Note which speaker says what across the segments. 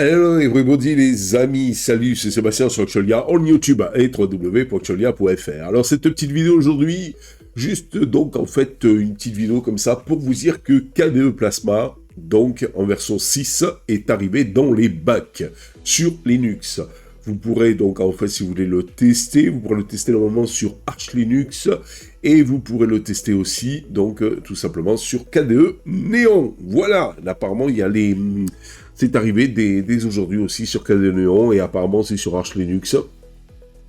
Speaker 1: Hello everybody les amis, salut, c'est Sébastien sur Actualia, on YouTube et www.actualia.fr. Alors cette petite vidéo aujourd'hui, juste donc en fait une petite vidéo comme ça pour vous dire que KDE Plasma, donc en version 6, est arrivé dans les bacs sur Linux. Vous pourrez donc en fait si vous voulez le tester, vous pourrez le tester normalement sur Arch Linux et vous pourrez le tester aussi donc tout simplement sur KDE Néon. Voilà, apparemment il y a les... C'est arrivé dès aujourd'hui aussi sur KDE Néon et apparemment c'est sur Arch Linux.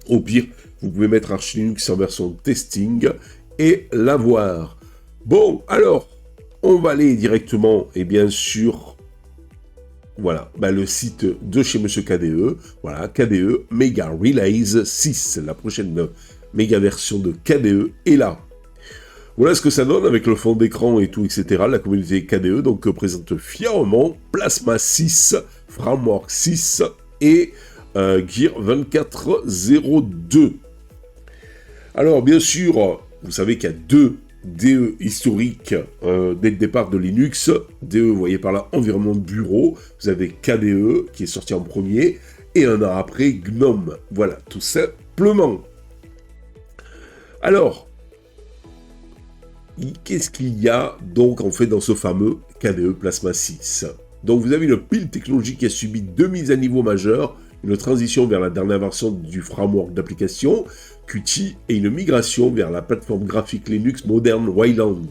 Speaker 1: Au pire, vous pouvez mettre Arch Linux en version testing et l'avoir. Bon, alors, on va aller directement et bien sûr, voilà, le site de chez Monsieur KDE. Voilà, KDE Mega Release 6, la prochaine méga version de KDE est là. Voilà ce que ça donne avec le fond d'écran et tout, etc. La communauté KDE donc présente fièrement Plasma 6, Framework 6 et Gear 2402. Alors bien sûr, vous savez qu'il y a deux DE historiques dès le départ de Linux. DE, vous voyez par là, environnement de bureau. Vous avez KDE qui est sorti en premier et un an après GNOME. Voilà, tout simplement. Alors, qu'est-ce qu'il y a donc en fait dans ce fameux KDE Plasma 6 ? Donc vous avez une pile technologique qui a subi deux mises à niveau majeures, une transition vers la dernière version du framework d'application, Qt, et une migration vers la plateforme graphique Linux moderne Wayland.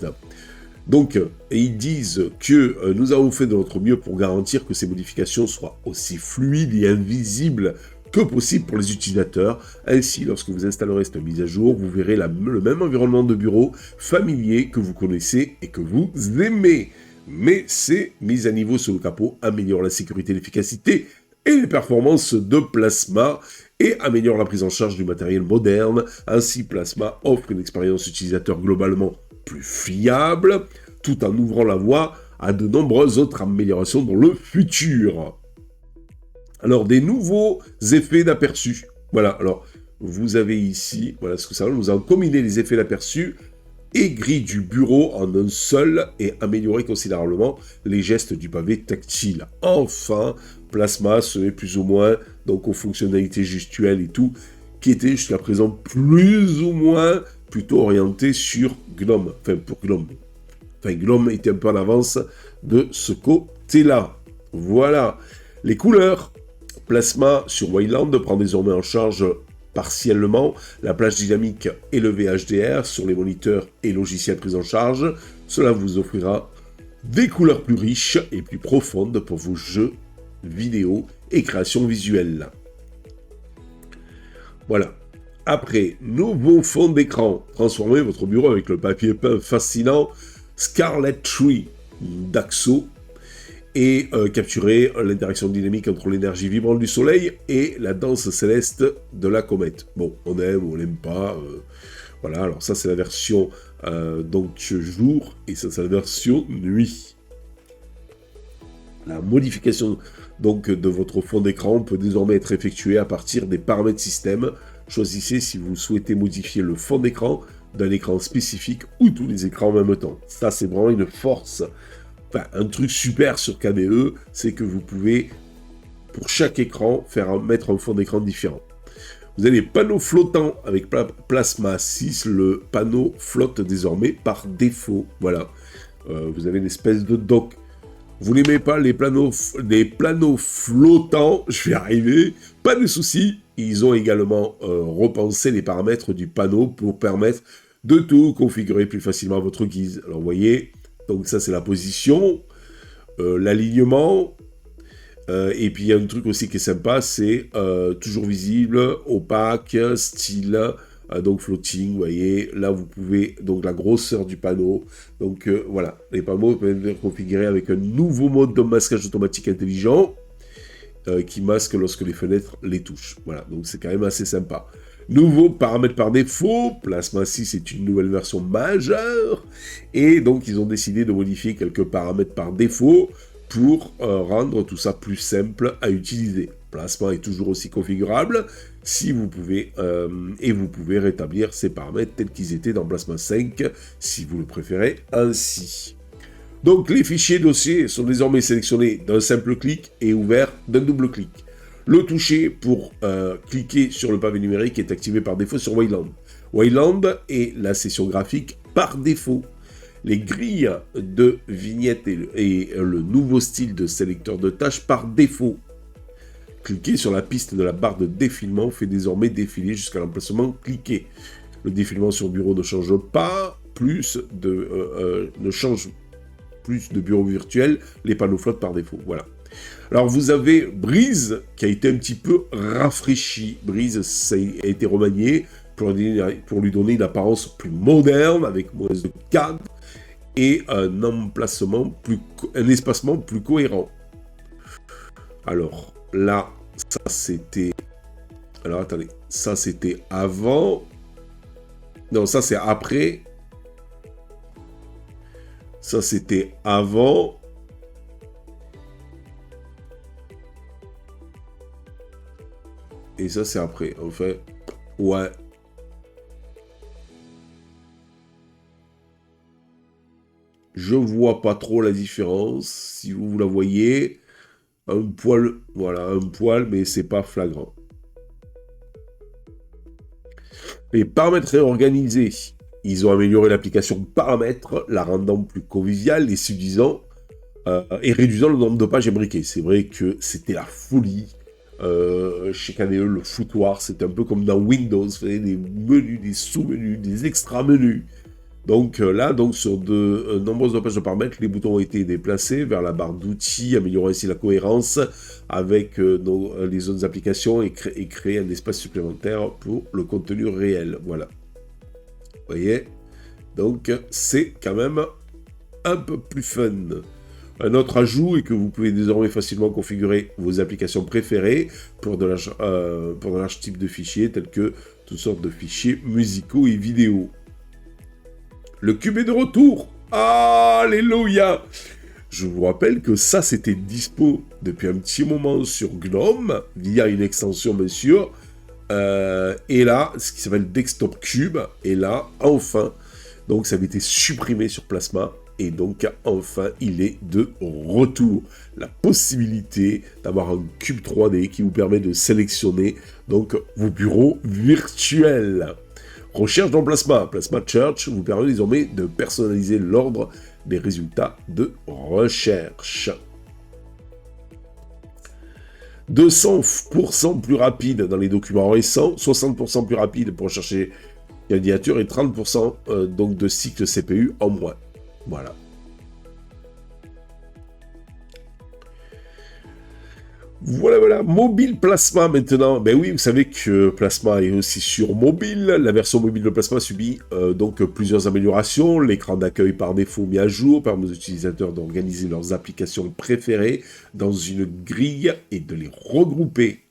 Speaker 1: Donc, et ils disent que nous avons fait de notre mieux pour garantir que ces modifications soient aussi fluides et invisibles que possible pour les utilisateurs. Ainsi, lorsque vous installerez cette mise à jour, vous verrez le même environnement de bureau familier que vous connaissez et que vous aimez. Mais ces mises à niveau sur le capot améliorent la sécurité, l'efficacité et les performances de Plasma et améliorent la prise en charge du matériel moderne. Ainsi, Plasma offre une expérience utilisateur globalement plus fiable, tout en ouvrant la voie à de nombreuses autres améliorations dans le futur. Alors, des nouveaux effets d'aperçu. Voilà, alors, vous avez ici, voilà ce que ça veut. Nous avons combiné les effets d'aperçu et grille du bureau en un seul et amélioré considérablement les gestes du pavé tactile. Enfin, Plasma se met plus ou moins donc aux fonctionnalités gestuelles et tout, qui étaient jusqu'à présent plus ou moins plutôt orientées sur GNOME. Enfin, pour GNOME. Enfin, GNOME était un peu en avance de ce côté-là. Voilà. Les couleurs. Plasma sur Wayland prend désormais en charge partiellement la plage dynamique et le VHDR sur les moniteurs et logiciels pris en charge. Cela vous offrira des couleurs plus riches et plus profondes pour vos jeux vidéo et créations visuelles. Voilà. Après, nouveau fond d'écran. Transformez votre bureau avec le papier peint fascinant Scarlet Tree d'Axo et capturer l'interaction dynamique entre l'énergie vibrante du soleil et la danse céleste de la comète. Bon, on aime ou on n'aime pas. Voilà, alors ça c'est la version donc jour et ça c'est la version nuit. La modification donc de votre fond d'écran peut désormais être effectuée à partir des paramètres système. Choisissez si vous souhaitez modifier le fond d'écran d'un écran spécifique ou tous les écrans en même temps. Ça c'est vraiment une force. Enfin, un truc super sur KDE, c'est que vous pouvez, pour chaque écran, mettre un fond d'écran différent. Vous avez les panneaux flottants avec Plasma 6, le panneau flotte désormais par défaut. Voilà, vous avez une espèce de dock. Vous n'aimez pas les planos flottants, je vais y arriver, pas de souci. Ils ont également repensé les paramètres du panneau pour permettre de tout configurer plus facilement à votre guise. Alors vous voyez... Donc ça c'est la position, l'alignement, et puis il y a un truc aussi qui est sympa, c'est toujours visible, opaque, style, donc floating, vous voyez, là vous pouvez, donc la grosseur du panneau, donc voilà, les panneaux peuvent être configurés avec un nouveau mode de masquage automatique intelligent, qui masque lorsque les fenêtres les touchent, voilà, donc c'est quand même assez sympa. Nouveau paramètre par défaut, Plasma 6 est une nouvelle version majeure, et donc ils ont décidé de modifier quelques paramètres par défaut pour rendre tout ça plus simple à utiliser. Plasma est toujours aussi configurable, si vous pouvez, et vous pouvez rétablir ces paramètres tels qu'ils étaient dans Plasma 5, si vous le préférez ainsi. Donc les fichiers dossiers sont désormais sélectionnés d'un simple clic et ouverts d'un double clic. Le toucher pour cliquer sur le pavé numérique est activé par défaut sur Wayland. Wayland est la session graphique par défaut. Les grilles de vignettes et le nouveau style de sélecteur de tâches par défaut. Cliquer sur la piste de la barre de défilement fait désormais défiler jusqu'à l'emplacement cliqué. Le défilement sur bureau ne change pas, ne change plus de bureau virtuel, les panneaux flottent par défaut. Voilà. Alors vous avez Breeze qui a été un petit peu rafraîchi. Breeze, ça a été remanié pour lui donner une apparence plus moderne, avec moins de cadre et un espacement plus cohérent. Alors là, ça c'était... Alors attendez, ça c'était avant... Non, ça c'est après. Ça c'était avant. Et ça c'est après. En fait, ouais. Je vois pas trop la différence. Si vous la voyez, un poil, voilà, un poil, mais c'est pas flagrant. Les paramètres réorganisés. Ils ont amélioré l'application paramètres, la rendant plus conviviale et séduisant, et réduisant le nombre de pages imbriquées. C'est vrai que c'était la folie. Chez KDE, le foutoir, c'était un peu comme dans Windows, des menus, des sous-menus, des extra-menus. Donc là, sur de nombreuses pages de paramètres, les boutons ont été déplacés vers la barre d'outils, améliorant ainsi la cohérence avec les autres applications et créer un espace supplémentaire pour le contenu réel. Voilà. Vous voyez? Donc c'est quand même un peu plus fun. Un autre ajout est que vous pouvez désormais facilement configurer vos applications préférées pour de larges types de fichiers tels que toutes sortes de fichiers musicaux et vidéo. Le cube est de retour. Alléluia! Je vous rappelle que ça, c'était dispo depuis un petit moment sur GNOME, via une extension, bien sûr. Et là, ce qui s'appelle Desktop Cube, et là, enfin, donc ça avait été supprimé sur Plasma, et donc, enfin, il est de retour. La possibilité d'avoir un cube 3D qui vous permet de sélectionner, donc, vos bureaux virtuels. Recherche dans Plasma. Plasma Search vous permet désormais de personnaliser l'ordre des résultats de recherche. 200% plus rapide dans les documents récents, 60% plus rapide pour chercher candidature et 30% donc de cycle CPU en moins. Voilà. Voilà, mobile Plasma maintenant. Ben oui, vous savez que Plasma est aussi sur mobile. La version mobile de Plasma subit donc plusieurs améliorations. L'écran d'accueil par défaut mis à jour permet aux utilisateurs d'organiser leurs applications préférées dans une grille et de les regrouper.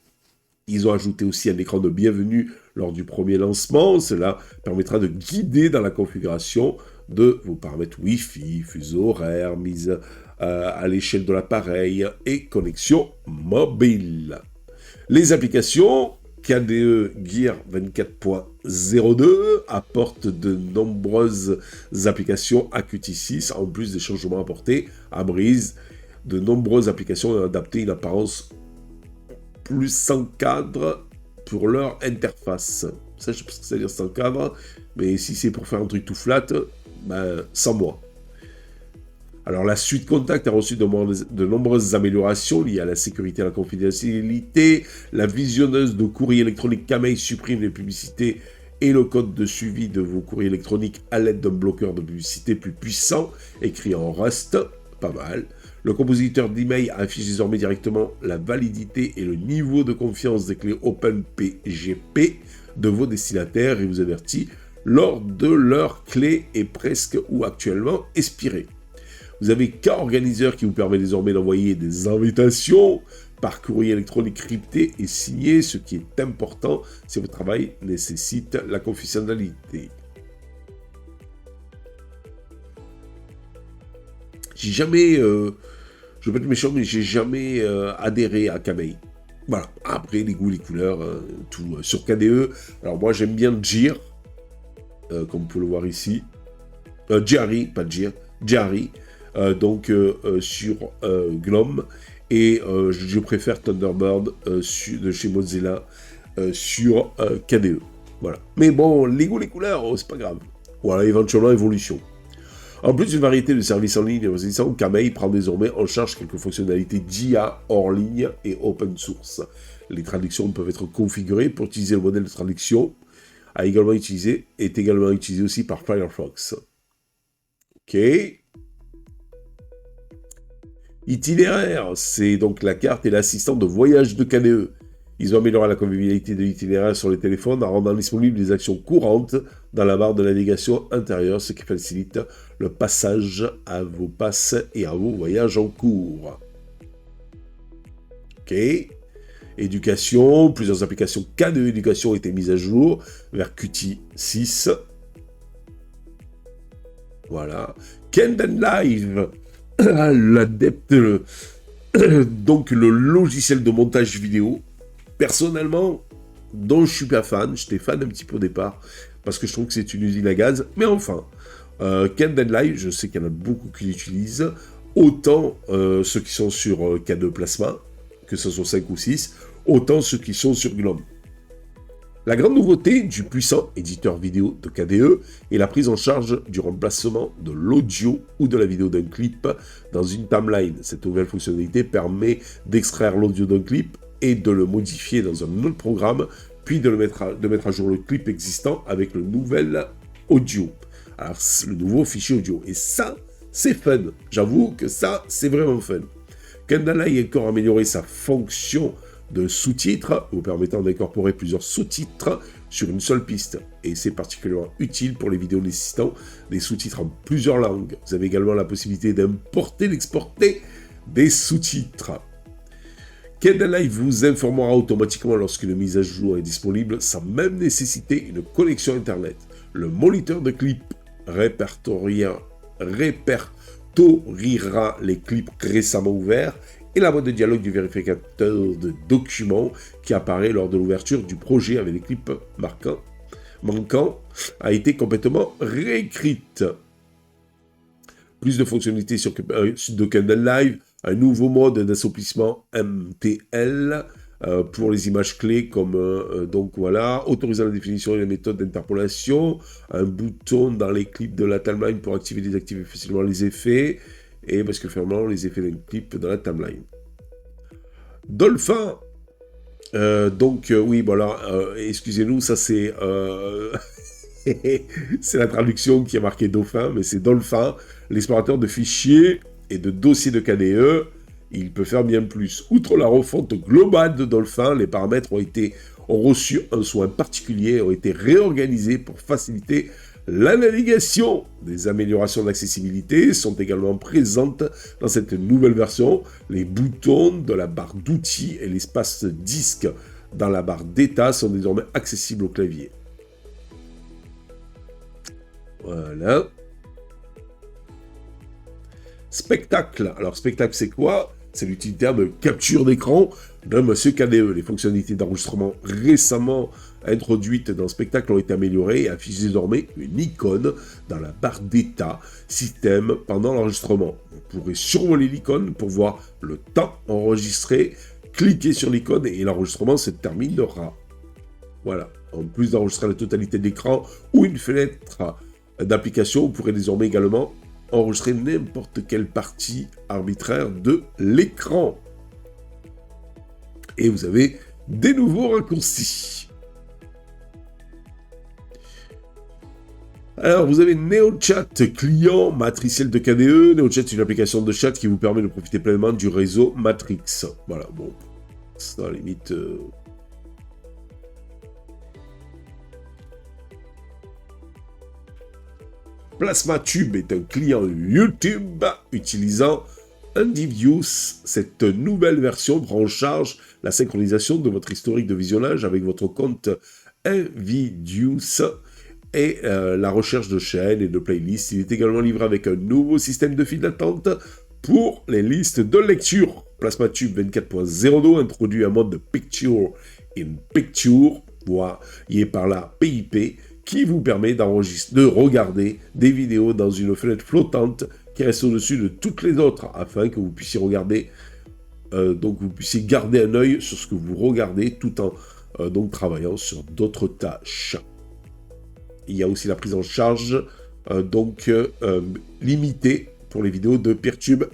Speaker 1: Ils ont ajouté aussi un écran de bienvenue lors du premier lancement. Cela permettra de guider dans la configuration de vos paramètres Wi-Fi, fuseau horaire, mise à l'échelle de l'appareil et connexion mobile. Les applications KDE Gear 24.02 apportent de nombreuses applications à Qt6, en plus des changements apportés à Breeze. De nombreuses applications ont adapté une apparence plus sans cadre pour leur interface. Ça, je sais pas ce que ça veut dire sans cadre, mais si c'est pour faire un truc tout flat, ben, sans moi. Alors, la suite Contact a reçu de nombreuses améliorations liées à la sécurité et à la confidentialité. La visionneuse de courrier électronique Kamei supprime les publicités et le code de suivi de vos courriers électroniques à l'aide d'un bloqueur de publicité plus puissant, écrit en Rust. Pas mal. Le compositeur d'email affiche désormais directement la validité et le niveau de confiance des clés OpenPGP de vos destinataires et vous avertit lors de leur clé est presque ou actuellement expirée. Vous avez K-Organizer qui vous permet désormais d'envoyer des invitations par courrier électronique crypté et signé, ce qui est important si votre travail nécessite la confidentialité. J'ai jamais, je vais pas être méchant, mais j'ai jamais adhéré à Kamei. Voilà, après les goûts, les couleurs, tout sur KDE. Alors moi j'aime bien Gear, comme vous pouvez le voir ici. Jari, pas Gear, Jari. sur GNOME, et je préfère Thunderbird de chez Mozilla sur KDE. Voilà. Mais bon, les goûts, les couleurs, c'est pas grave. Voilà, éventuellement, évolution. En plus d'une variété de services en ligne, Kamei prend désormais en charge quelques fonctionnalités d'IA hors ligne et open source. Les traductions peuvent être configurées pour utiliser le modèle de traduction, est également utilisé aussi par Firefox. Ok. Itinéraire, c'est donc la carte et l'assistant de voyage de KDE. Ils ont amélioré la convivialité de l'itinéraire sur les téléphones en rendant disponibles des actions courantes dans la barre de navigation intérieure, ce qui facilite le passage à vos passes et à vos voyages en cours. Ok. Éducation, plusieurs applications KDE Éducation ont été mises à jour vers Qt 6. Voilà. Kdenlive, Live, l'adepte, donc le logiciel de montage vidéo, personnellement, dont je suis pas fan, j'étais fan un petit peu au départ, parce que je trouve que c'est une usine à gaz, mais enfin, Kdenlive, je sais qu'il y en a beaucoup qui l'utilisent, autant ceux qui sont sur KDE Plasma, que ce soit 5 ou 6, autant ceux qui sont sur GNOME. La grande nouveauté du puissant éditeur vidéo de KDE est la prise en charge du remplacement de l'audio ou de la vidéo d'un clip dans une timeline. Cette nouvelle fonctionnalité permet d'extraire l'audio d'un clip et de le modifier dans un autre programme, puis de mettre à jour le clip existant avec le nouvel audio. Alors, le nouveau fichier audio. Et ça, c'est fun. J'avoue que ça, c'est vraiment fun. Kdenlive a encore amélioré sa fonction de sous-titres, vous permettant d'incorporer plusieurs sous-titres sur une seule piste. Et c'est particulièrement utile pour les vidéos nécessitant des sous-titres en plusieurs langues. Vous avez également la possibilité d'importer, d'exporter des sous-titres. Kdenlive vous informera automatiquement lorsqu'une mise à jour est disponible, sans même nécessiter une connexion Internet. Le moniteur de clips répertoriera les clips récemment ouverts et la boîte de dialogue du vérificateur de documents qui apparaît lors de l'ouverture du projet avec les clips manquants a été complètement réécrite. Plus de fonctionnalités de Kdenlive, un nouveau mode d'assouplissement MTL pour les images clés comme autorisant la définition et la méthode d'interpolation, un bouton dans les clips de la timeline pour activer et désactiver facilement les effets, et parce que finalement les effets d'un clip dans la timeline. Dolphin, excusez-nous, ça c'est c'est la traduction qui a marqué Dauphin, mais c'est Dolphin, l'explorateur de fichiers et de dossiers de KDE. Il peut faire bien plus. Outre la refonte globale de Dolphin, les paramètres ont reçu un soin particulier et ont été réorganisés pour faciliter la navigation. Des améliorations d'accessibilité sont également présentes dans cette nouvelle version. Les boutons de la barre d'outils et l'espace disque dans la barre d'état sont désormais accessibles au clavier. Voilà. Spectacle. Alors, spectacle, c'est quoi? C'est l'utilitaire de capture d'écran d'un monsieur KDE. Les fonctionnalités d'enregistrement récemment introduites dans Spectacle ont été améliorées et affichent désormais une icône dans la barre d'état système pendant l'enregistrement. Vous pourrez survoler l'icône pour voir le temps enregistré, cliquez sur l'icône et l'enregistrement se terminera. Voilà. En plus d'enregistrer la totalité de l'écran ou une fenêtre d'application, vous pourrez désormais également enregistrer n'importe quelle partie arbitraire de l'écran. Et vous avez des nouveaux raccourcis. Alors, vous avez NeoChat, client matriciel de KDE. NeoChat, c'est une application de chat qui vous permet de profiter pleinement du réseau Matrix. Voilà, bon, ça, à la limite... PlasmaTube est un client YouTube utilisant Undivious. Cette nouvelle version prend en charge la synchronisation de votre historique de visionnage avec votre compte Undivious et la recherche de chaînes et de playlists. Il est également livré avec un nouveau système de file d'attente pour les listes de lecture. PlasmaTube 24.02 introduit un mode de Picture in Picture, voyez par là PIP, qui vous permet de regarder des vidéos dans une fenêtre flottante qui reste au-dessus de toutes les autres, afin que vous puissiez regarder, donc vous puissiez garder un œil sur ce que vous regardez, tout en donc travaillant sur d'autres tâches. Il y a aussi la prise en charge, limitée pour les vidéos de Peertube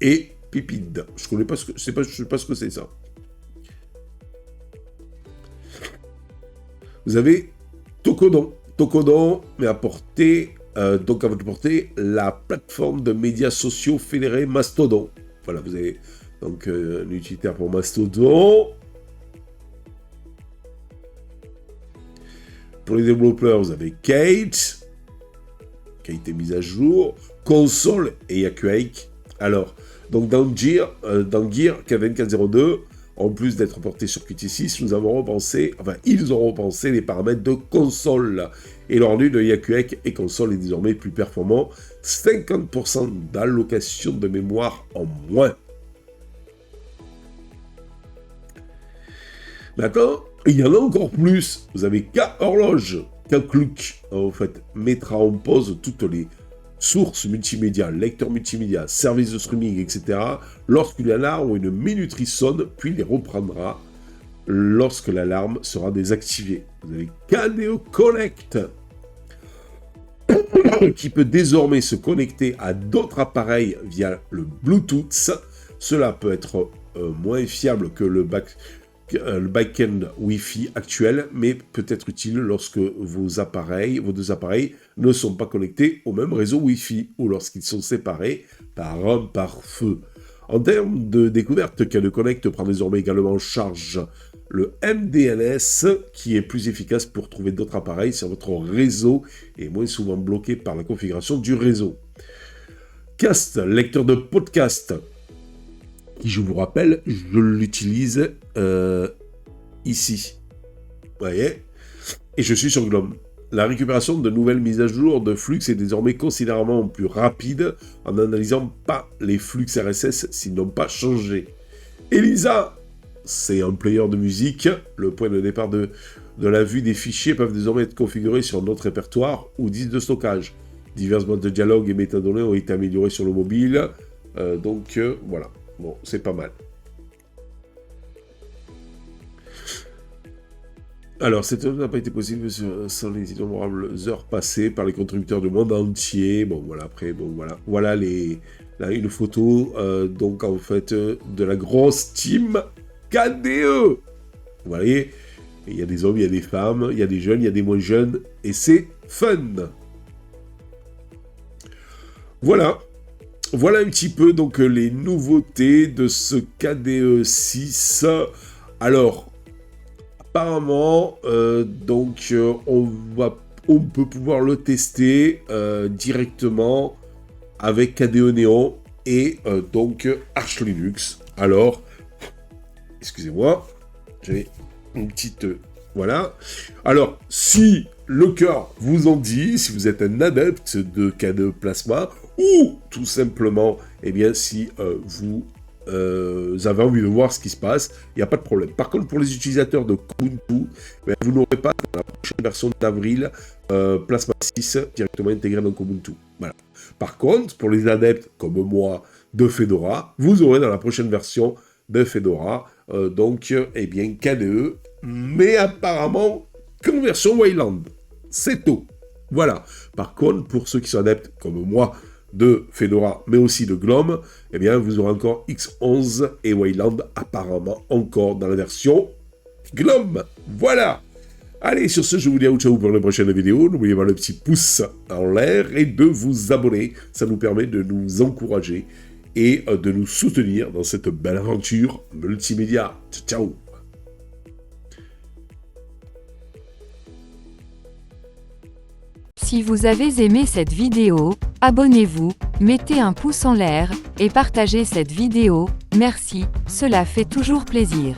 Speaker 1: et Pipid. Je connais pas je sais pas ce que c'est ça. Vous avez Tokodon. Tokodon met à portée, donc à votre portée, la plateforme de médias sociaux fédérés Mastodon. Voilà, vous avez donc un utilitaire pour Mastodon. Pour les développeurs, vous avez Kate, qui a été mise à jour, Console et Yakuake. Alors, donc dans Gear K2402, en plus d'être porté sur Qt6, ils ont repensé les paramètres de console. Et le rendu de Yakuake et console est désormais plus performant, 50% d'allocation de mémoire en moins. D'accord ? Il y en a encore plus. Vous avez K-Horloge. K-Cluck, en fait, mettra en pause toutes les sources multimédia, lecteurs multimédia, services de streaming, etc. lorsqu'une alarme ou une minuterie sonne, puis les reprendra lorsque l'alarme sera désactivée. Vous avez KDE Connect, qui peut désormais se connecter à d'autres appareils via le Bluetooth. Cela peut être moins fiable que le back-end Wi-Fi actuel, mais peut être utile lorsque vos deux appareils ne sont pas connectés au même réseau Wi-Fi ou lorsqu'ils sont séparés par un pare-feu. En termes de découverte, KDE Connect prend désormais également en charge le MDNS, qui est plus efficace pour trouver d'autres appareils sur votre réseau et moins souvent bloqué par la configuration du réseau. Cast, lecteur de podcast, qui, je vous rappelle, je l'utilise ici. Vous voyez ? Et je suis sur GNOME. La récupération de nouvelles mises à jour de flux est désormais considérablement plus rapide en n'analysant pas les flux RSS s'ils n'ont pas changé. Elisa, c'est un player de musique. Le point de départ de la vue des fichiers peuvent désormais être configurés sur notre répertoire ou disque de stockage. Diverses boîtes de dialogue et métadonnées ont été améliorées sur le mobile. Voilà. Bon, c'est pas mal. Alors, cette œuvre n'a pas été possible sans les innombrables heures passées par les contributeurs du monde entier. Bon, voilà, après, bon, voilà. Voilà une photo, donc, en fait, de la grosse team KDE. Vous voyez, il y a des hommes, il y a des femmes, il y a des jeunes, il y a des moins jeunes, et c'est fun. Voilà. Voilà un petit peu donc les nouveautés de ce KDE 6. Alors, apparemment, on peut pouvoir le tester directement avec KDE Neon et Arch Linux. Alors, excusez-moi, j'avais une petite... voilà. Alors, si le cœur vous en dit, si vous êtes un adepte de KDE Plasma, ou tout simplement, eh bien, si vous avez envie de voir ce qui se passe, il n'y a pas de problème. Par contre, pour les utilisateurs de Kubuntu, vous n'aurez pas dans la prochaine version d'avril Plasma 6 directement intégré dans Kubuntu. Voilà. Par contre, pour les adeptes comme moi de Fedora, vous aurez dans la prochaine version de Fedora, KDE, mais apparemment qu'en version Wayland. C'est tout. Voilà. Par contre, pour ceux qui sont adeptes comme moi de Fedora, mais aussi de GNOME, eh bien, vous aurez encore X11 et Wayland apparemment encore dans la version GNOME. Voilà. Allez, sur ce, je vous dis ciao pour les prochaines vidéos. N'oubliez pas le petit pouce en l'air et de vous abonner. Ça nous permet de nous encourager et de nous soutenir dans cette belle aventure multimédia. Ciao.
Speaker 2: Si vous avez aimé cette vidéo, abonnez-vous, mettez un pouce en l'air, et partagez cette vidéo, merci, cela fait toujours plaisir.